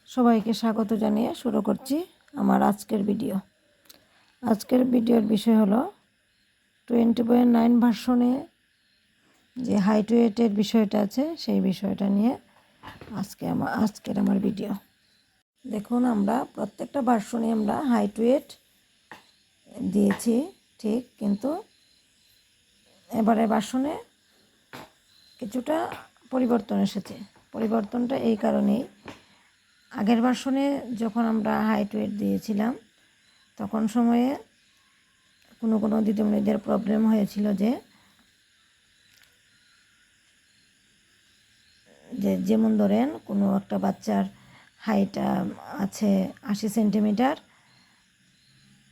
সবাইকে স্বাগত জানিয়ে শুরু করছি আমার আজকের ভিডিও। আজকের ভিডিওর বিষয় হলো 20.9 ভার্সনে যে হাইট ওয়েটের বিষয়টা আছে সেই বিষয়টা নিয়ে আজকের আমার ভিডিও। দেখুন, আমরা প্রত্যেকটা ভার্সনে আমরা হাইট ওয়েট দিয়েছি ঠিক, কিন্তু এবারের ভার্সনে কিছুটা পরিবর্তন এসেছে। পরিবর্তনটা এই কারণেই, আগের ভার্সনে যখন আমরা হাইট ওয়েট দিয়েছিলাম তখন সময়ে কোনো দিদিমণিদের প্রবলেম হয়েছিল যে যেমন ধরেন কোনো একটা বাচ্চার হাইট আছে 80 সেন্টিমিটার,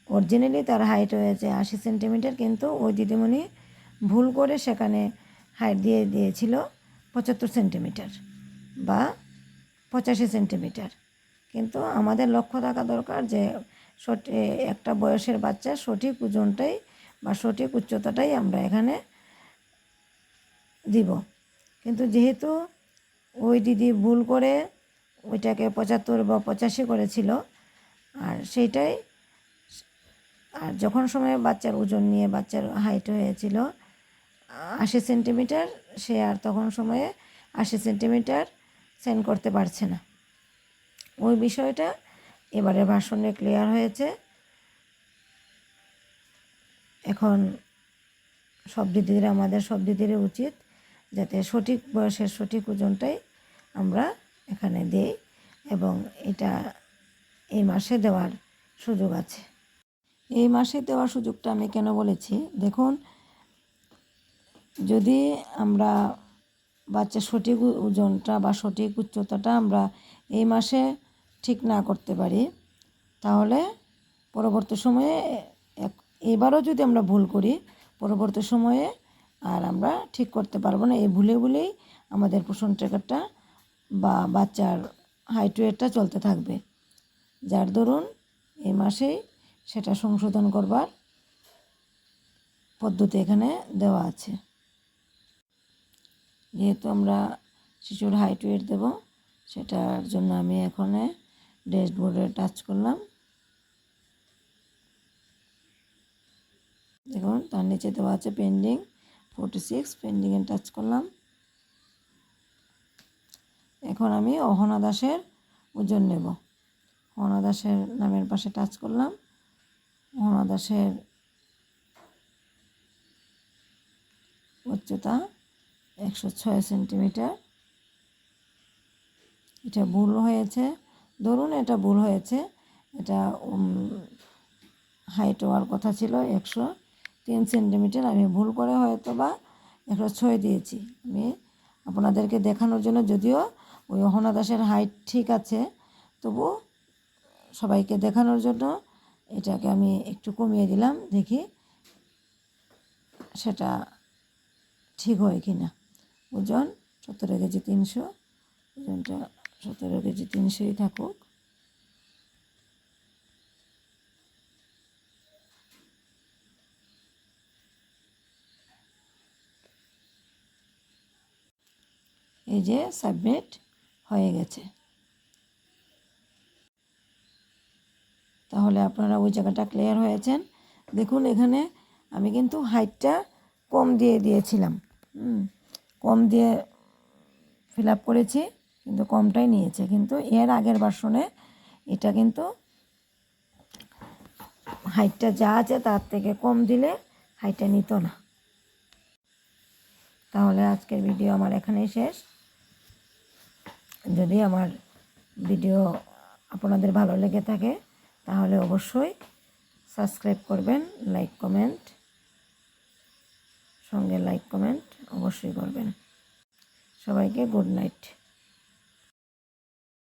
অরিজিনালি তার হাইট হয়েছে 80 সেন্টিমিটার, কিন্তু ওই দিদিমণি ভুল করে সেখানে হাইট দিয়ে দিয়েছিল 75 সেন্টিমিটার বা 85 সেন্টিমিটার। কিন্তু আমাদের লক্ষ্য থাকা দরকার যে একটা বয়সের বাচ্চার সঠিক ওজনটাই বা সঠিক উচ্চতাটাই আমরা এখানে দিব। কিন্তু যেহেতু ওই দিদি ভুল করে ওইটাকে 75 বা 85 করেছিল, আর সেইটাই আর যখন সময় বাচ্চার ওজন নিয়ে বাচ্চার হাইট হয়েছিল 80 সেন্টিমিটার, সে আর তখন সময়ে 80 সেন্টিমিটার সেন্ড করতে পারছে না। ওই বিষয়টা এবারে ভার্সনে ক্লিয়ার হয়েছে। এখন আমাদের সব দিদিদের উচিত যাতে সঠিক বয়সের সঠিক ওজনটাই আমরা এখানে দিই, এবং এটা এই মাসে দেওয়ার সুযোগ আছে। এই মাসে দেওয়ার সুযোগটা আমি কেন বলেছি, দেখুন, যদি আমরা বাচ্চার সঠিক ওজনটা বা সঠিক উচ্চতাটা আমরা এই মাসে ঠিক না করতে পারি, তাহলে পরবর্তী সময়ে এবারও যদি আমরা ভুল করি, পরবর্তী সময়ে আর আমরা ঠিক করতে পারবো না। এই ভুলেই আমাদের পোষণ ট্র্যাকারটা বা বাচ্চার হাইট ওয়েটটা চলতে থাকবে, যার দরুন এই মাসেই সেটা সংশোধন করবার পদ্ধতি এখানে দেওয়া আছে। যেহেতু আমরা শিশুর হাইট ওয়েট দেব, সেটার জন্য আমি এখানে ড্যাশবোর্ডে টাচ করলাম। দেখুন, তার নিচে দেওয়া আছে পেন্ডিং 46, পেন্ডিংয়ে টাচ করলাম। এখন আমি অহনা দাসের ওজন নেব। অহনা দাসের নামের পাশে টাচ করলাম। অহনা দাসের উচ্চতা 106 সেন্টিমিটার। এটা ভুল হয়েছে, ধরুন এটা ভুল হয়েছে, এটা হাইট হওয়ার কথা ছিল 103 সেন্টিমিটার, আমি ভুল করে হয়তো বা 106 দিয়েছি। আমি আপনাদেরকে দেখানোর জন্য, যদিও ওই অহনা দাসের হাইট ঠিক আছে, তবু সবাইকে দেখানোর জন্য এটাকে আমি একটু কমিয়ে দিলাম, দেখি সেটা ঠিক হয় কি না। ওজন 17 কেজি 300, ওজনটা 17 কেজি 300ই থাকুক। এই যে সাবমিট হয়ে গেছে। তাহলে আপনারা ওই জায়গাটা ক্লিয়ার হয়েছেন। দেখুন, এখানে আমি কিন্তু হাইটটা কম দিয়েছিলাম, কম দিয়ে ফিল আপ করেছি, কিন্তু কমটাই নিয়েছে। কিন্তু এর আগের ভার্সনে এটা কিন্তু হাইটটা যা আছে তার থেকে কম দিলে হাইটটা নিত না। তাহলে আজকের ভিডিও আমার এখানেই শেষ। যদি আমার ভিডিও আপনাদের ভালো লেগে থাকে তাহলে অবশ্যই সাবস্ক্রাইব করবেন, সঙ্গে লাইক কমেন্ট অবশ্যই করবেন। সবাইকে গুড নাইট।